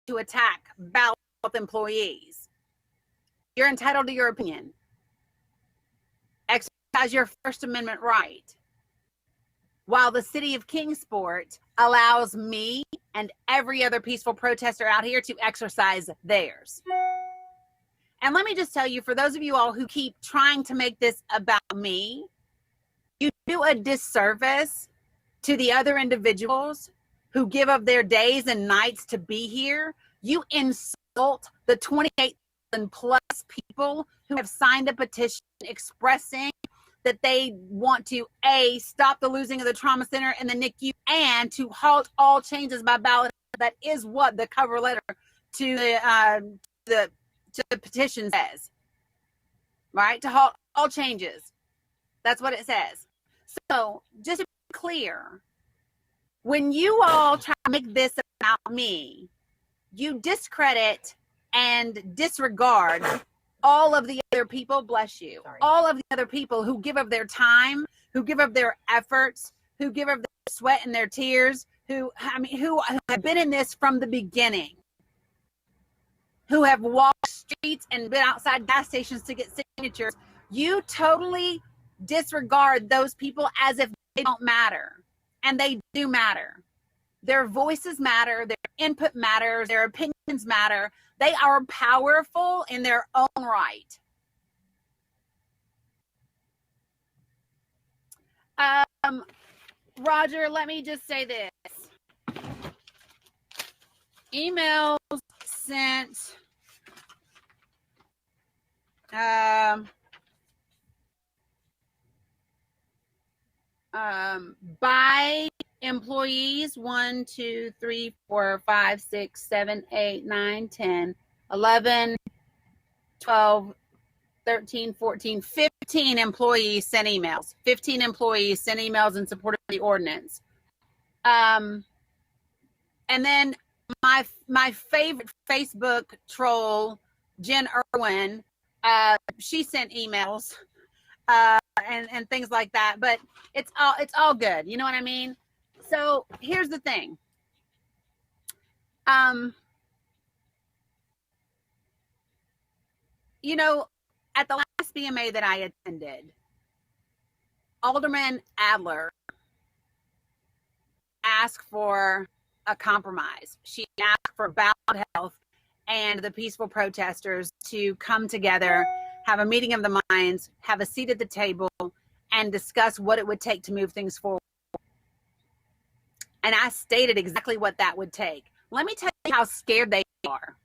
to attack ballot health employees. You're entitled to your opinion. Exercise your First Amendment right. While the city of Kingsport allows me and every other peaceful protester out here to exercise theirs. And let me just tell you, for those of you all who keep trying to make this about me, you do a disservice to the other individuals who give up their days and nights to be here. You insult the 28,000 plus people who have signed a petition expressing that they want to, A, stop the losing of the trauma center and the NICU, and to halt all changes by ballot. That is what the cover letter to the petition says, right? To halt all changes. That's what it says. So just to be clear, when you all try to make this about me, you discredit and disregard all of the other people, bless you, all of the other people who give up their time, who give up their efforts, who give up their sweat and their tears, who have been in this from the beginning, who have walked streets and been outside gas stations to get signatures. You totally disregard those people as if they don't matter. And they do matter. Their voices matter, their input matters, their opinions matter. They are powerful in their own right. Roger, let me just say this. Emails sent by employees 1, 2, 3, 4, 5, 6, 7, 8, 9, 10, 11, 12, 13, 14, 15 employees sent emails. 15 employees sent emails in support of the ordinance. And then my favorite Facebook troll, Jen Irwin, she sent emails and things like that. But it's all good. You know what I mean? So here's the thing. You know, at the last BMA that I attended, Alderman Adler asked for a compromise. She asked for ballot health and the peaceful protesters to come together, have a meeting of the minds, have a seat at the table, and discuss what it would take to move things forward. And I stated exactly what that would take. Let me tell you how scared they are.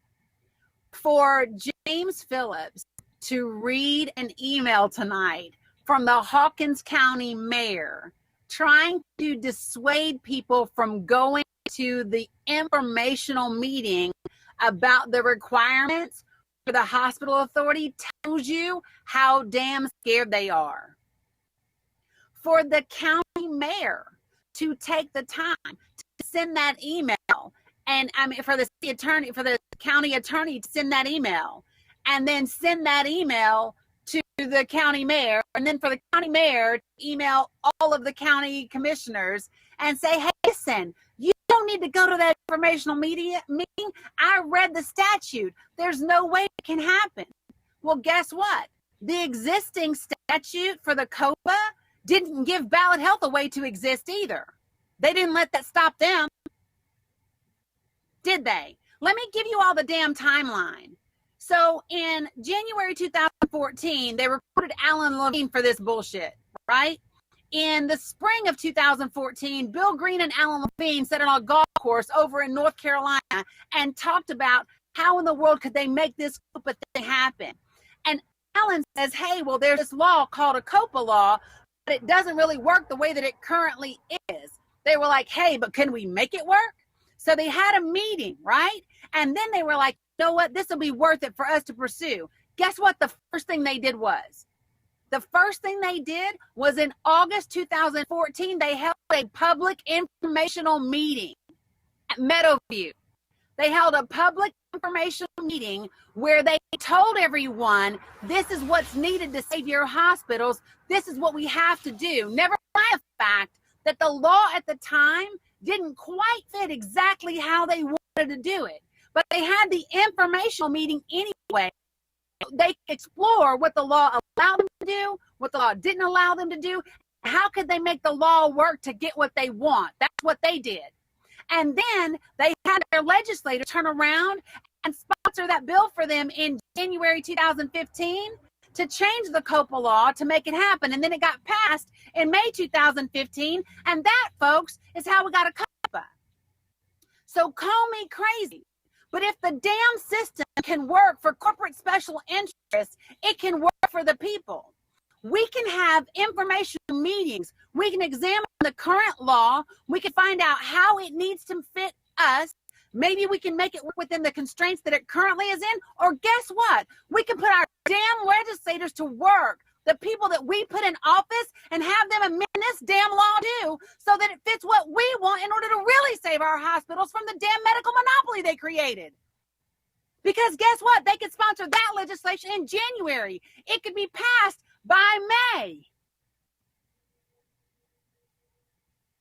For James Phillips to read an email tonight from the Hawkins County mayor trying to dissuade people from going to the informational meeting about the requirements for the hospital authority tells you how damn scared they are. For the county mayor to take the time to send that email, and I mean for the city attorney, for the county attorney to send that email, and then send that email to the county mayor, and then for the county mayor to email all of the county commissioners and say, hey, listen, you don't need to go to that informational meeting. I read the statute. There's no way it can happen. Well, guess what? The existing statute for the COPA didn't give ballot health a way to exist either. They didn't let that stop them. Did they? Let me give you all the damn timeline. So in January 2014, they recruited Alan Levine for this bullshit, right? In the spring of 2014, Bill Green and Alan Levine sat on a golf course over in North Carolina and talked about how in the world could they make this COPA thing happen. And Alan says, hey, well, there's this law called a COPA law, but it doesn't really work the way that it currently is. They were like, hey, but can we make it work? So they had a meeting, right? And then they were like, you know what? This will be worth it for us to pursue. Guess what? The first thing they did was, in August 2014, they held a public informational meeting at Meadowview. They held a public informational meeting where they told everyone, this is what's needed to save your hospitals. This is what we have to do. Never mind the fact that the law at the time didn't quite fit exactly how they wanted to do it. but they had the informational meeting anyway. They explore what the law allowed them to do, what the law didn't allow them to do. How could they make the law work to get what they want? That's what they did. And then they had their legislator turn around and sponsor that bill for them in January 2015 to change the COPA law to make it happen. And then it got passed in May 2015. And that, folks, is how we got a COPA. So call me crazy, but if the damn system can work for corporate special interests, it can work for the people. We can have informational meetings. We can examine the current law. We can find out how it needs to fit us. Maybe we can make it work within the constraints that it currently is in. Or guess what? We can put our damn legislators to work, the people that we put in office, and have them amend this damn law too, so that it fits what we want in order to really save our hospitals from the damn medical monopoly they created. Because guess what? They could sponsor that legislation in January. It could be passed by May.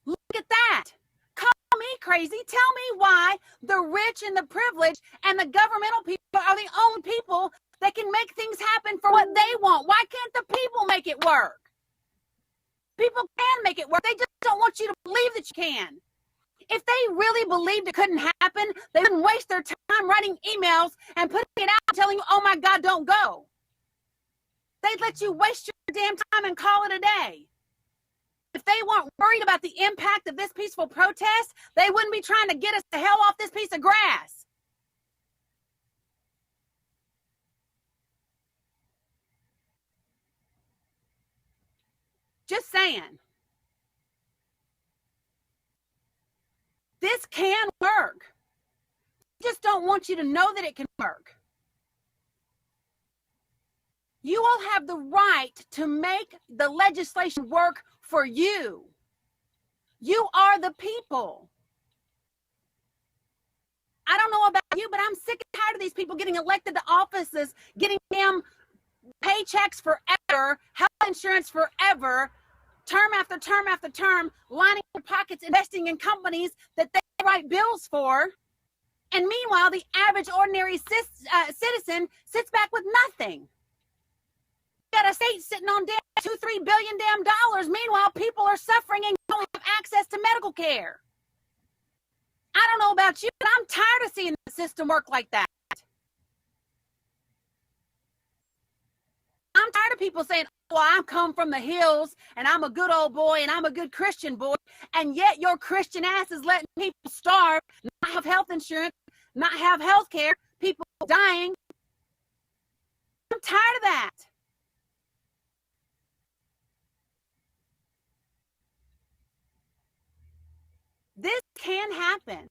Look at that. Call me crazy. Tell me why the rich and the privileged and the governmental people are the only people that can make things happen for what they want. Why can't the people make it work? People can make it work. They just don't want you to believe that you can. If they really believed it couldn't happen, they wouldn't waste their time writing emails and putting it out telling you, oh my God, don't go. They'd let you waste your damn time and call it a day. If they weren't worried about the impact of this peaceful protest, they wouldn't be trying to get us the hell off this piece of grass. Just saying. This can work. I just don't want you to know that it can work. You all have the right to make the legislation work for you. You are the people. I don't know about you, but I'm sick and tired of these people getting elected to offices, getting damn paychecks forever, health insurance forever, term after term after term, lining their pockets, investing in companies that they write bills for. And meanwhile, the average ordinary citizen sits back with nothing. Got a state sitting on damn $2-3 billion damn dollars. Meanwhile, people are suffering and don't have access to medical care. I don't know about you, but I'm tired of seeing the system work like that. I'm tired of people saying, well, I come from the hills and I'm a good old boy and I'm a good Christian boy, and yet your Christian ass is letting people starve, not have health insurance, not have health care, people dying. I'm tired of that. This can happen.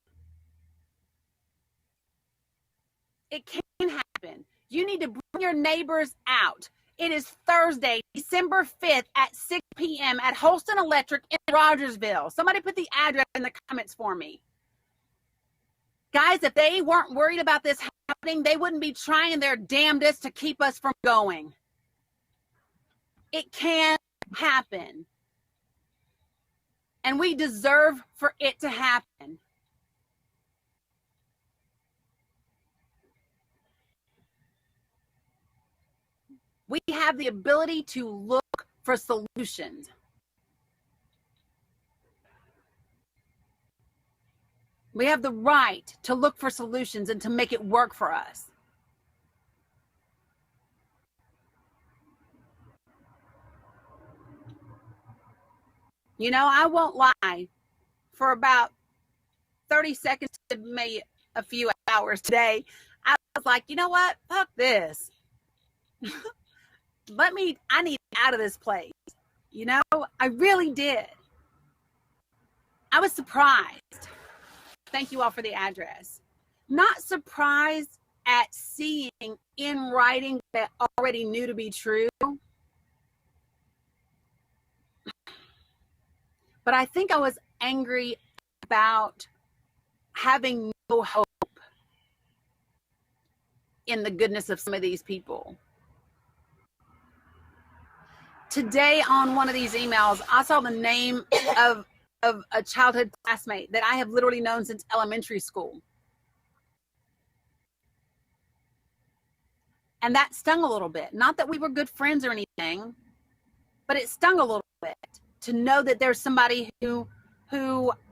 It can happen. You need to bring your neighbors out. It is Thursday, December 5th at 6 p.m. at Holston Electric in Rogersville. Somebody put the address in the comments for me. Guys, if they weren't worried about this happening, they wouldn't be trying their damnedest to keep us from going. It can happen. And we deserve for it to happen. We have the ability to look for solutions. We have the right to look for solutions and to make it work for us. You know, I won't lie. For about 30 seconds to maybe a few hours today, I was like, you know what? Fuck this. I need out of this place. You know, I really did. I was surprised. Thank you all for the address. Not surprised at seeing in writing that I already knew to be true. But I think I was angry about having no hope in the goodness of some of these people. Today on one of these emails, I saw the name of a childhood classmate that I have literally known since elementary school. And that stung a little bit. Not that we were good friends or anything, but it stung a little bit to know that there's somebody who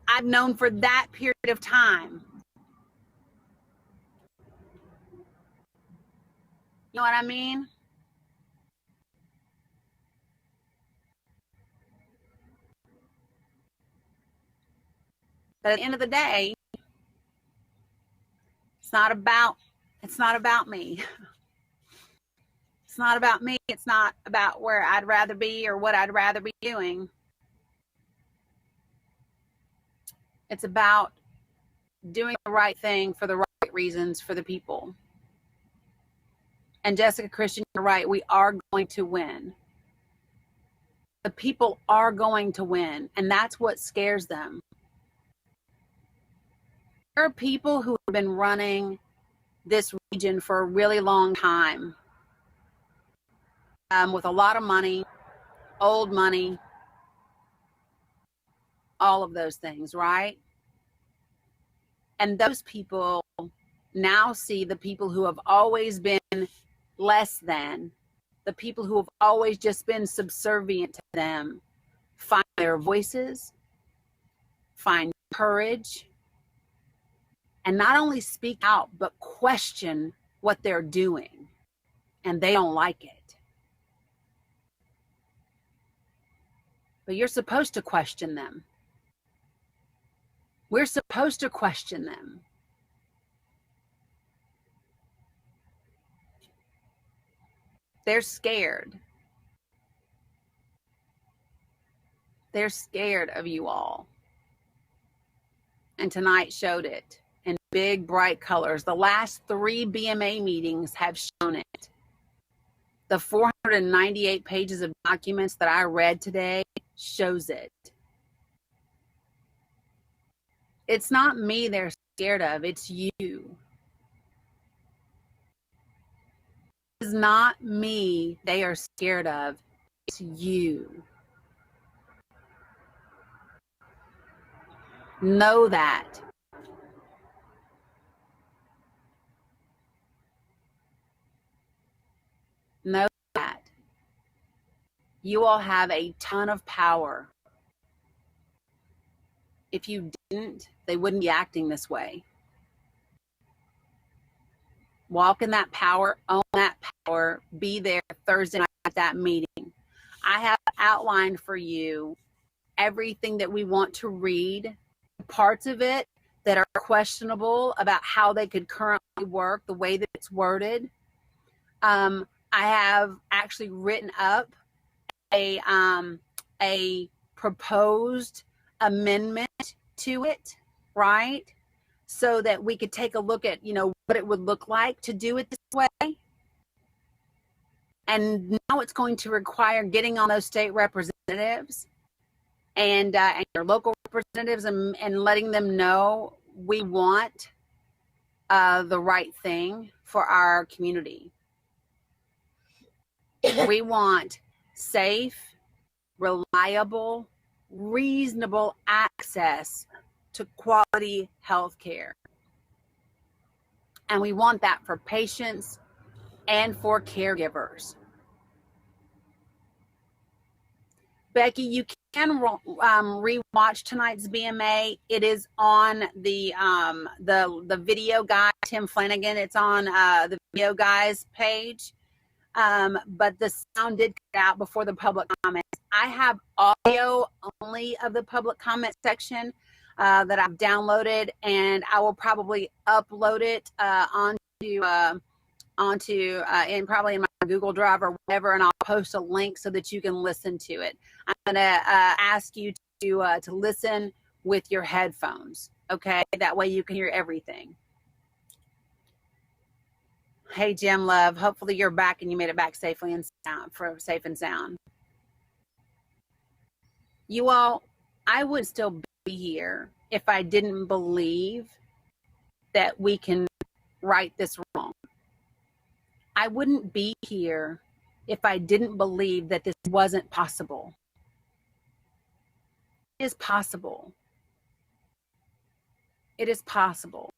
I've known for that period of time. You know what I mean? But at the end of the day, it's not about me. It's not about me. It's not about where I'd rather be or what I'd rather be doing. It's about doing the right thing for the right reasons for the people. And Jessica Christian, you're right. We are going to win. The people are going to win. And that's what scares them. There are people who have been running this region for a really long time, with a lot of money, old money, all of those things, right? And those people now see the people who have always been less than, the people who have always just been subservient to them, find their voices, find courage, and not only speak out, but question what they're doing. And they don't like it. But you're supposed to question them. We're supposed to question them. They're scared. They're scared of you all. And tonight showed it in big, bright colors. The last 3 BMA meetings have shown it. The 498 pages of documents that I read today shows it. It's not me they're scared of, it's you. It's not me they are scared of, it's you. Know that. Know that. You all have a ton of power. If you didn't, they wouldn't be acting this way. Walk in that power, own that power, be there Thursday night at that meeting. I have outlined for you everything that we want to read, parts of it that are questionable about how they could currently work, the way that it's worded. I have actually written up a proposed amendment to it, right? So that we could take a look at, what it would look like to do it this way. And now it's going to require getting on those state representatives and your local representatives and letting them know we want the right thing for our community. We want safe, reliable, reasonable access to quality health care. And we want that for patients and for caregivers. Becky, you can rewatch tonight's BMA. It is on the video guide, Tim Flanagan. It's on the video guys page. But the sound did cut out before the public comments. I have audio only of the public comment section that I've downloaded, and I will probably upload it onto and probably in my Google Drive or whatever, and I'll post a link so that you can listen to it. I'm going to ask you to listen with your headphones, okay? That way you can hear everything. Hey, Jim Love. Hopefully you're back and you made it back safely and safe and sound. You all, I would still be here if I didn't believe that we can right this wrong. I wouldn't be here if I didn't believe that this wasn't possible. It is possible. It is possible.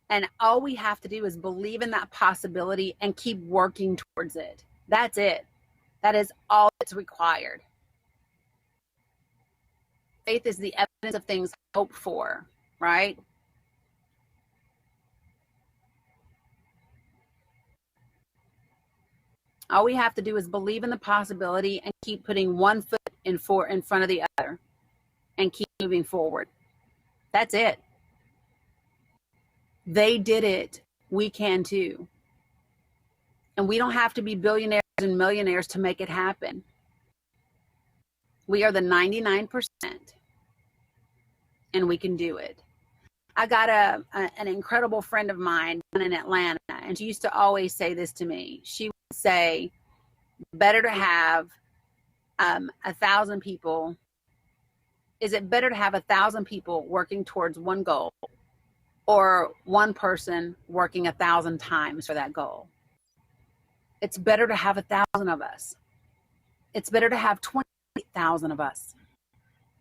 And all we have to do is believe in that possibility and keep working towards it. That's it. That is all that's required. Faith is the evidence of things hoped for, right? All we have to do is believe in the possibility and keep putting one foot in front of the other and keep moving forward. That's it. They did it. We can too. And we don't have to be billionaires and millionaires to make it happen. We are the 99%, and we can do it. I got an incredible friend of mine in Atlanta, and she used to always say this to me. She would say, better to have 1,000 people. Is it better to have 1,000 people working towards one goal, or one person working 1,000 times for that goal? It's better to have 1,000 of us. It's better to have 28,000 of us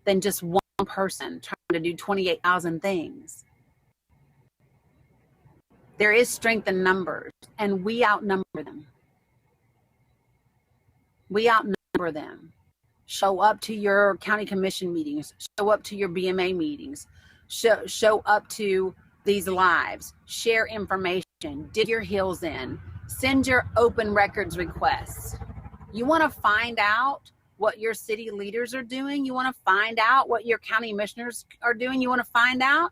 than just one person trying to do 28,000 things. There is strength in numbers, and we outnumber them. We outnumber them. Show up to your county commission meetings. Show up to your BMA meetings. Show up to these lives. Share information. Dig your heels in. Send your open records requests. You want to find out what your city leaders are doing? You want to find out what your county commissioners are doing? You want to find out?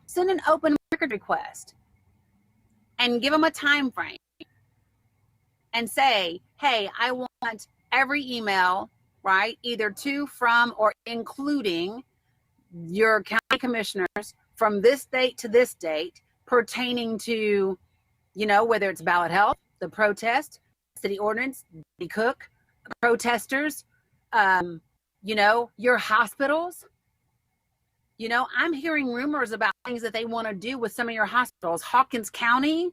Send an open record request and give them a time frame and say, hey, I want every email, right, either to, from, or including your county commissioners from this date to this date pertaining to, whether it's ballot health, the protest, city ordinance, the cook, protesters, your hospitals. I'm hearing rumors about things that they want to do with some of your hospitals. Hawkins County,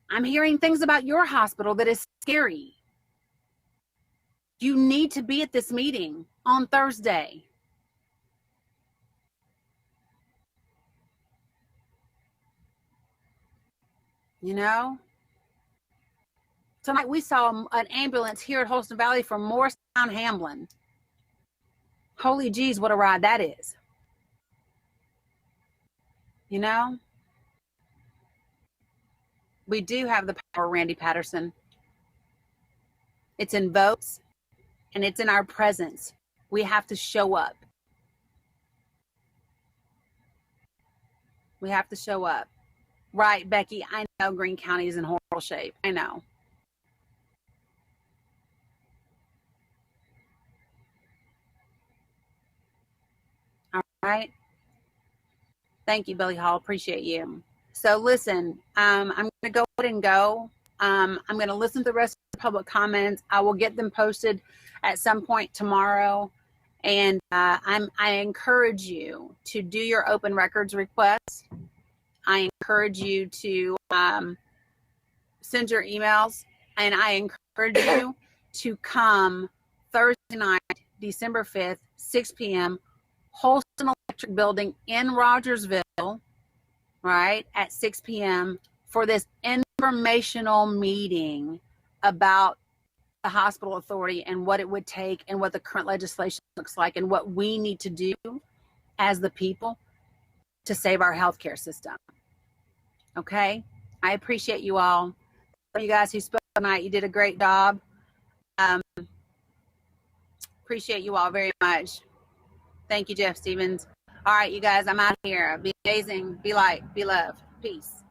I'm hearing things about your hospital that is scary. You need to be at this meeting on Thursday. Tonight we saw an ambulance here at Holston Valley from Morristown, Hamlin. Holy geez, what a ride that is. We do have the power, Randy Patterson. It's in votes, and it's in our presence. We have to show up. We have to show up. Right, Becky, I know Greene County is in horrible shape. I know. All right. Thank you, Billy Hall. Appreciate you. So listen, I'm going to go ahead and go. I'm going to listen to the rest of the public comments. I will get them posted at some point tomorrow. And I encourage you to do your open records requests. I encourage you to send your emails. And I encourage you to come Thursday night, December 5th, 6 p.m., Holston Electric Building in Rogersville, right, at 6 p.m. for this informational meeting about the hospital authority and what it would take and what the current legislation looks like and what we need to do as the people to save our healthcare system. Okay? I appreciate you all. You guys who spoke tonight, you did a great job. Appreciate you all very much. Thank you, Jeff Stevens. All right, you guys, I'm out of here. Be amazing, be light, be love. Peace.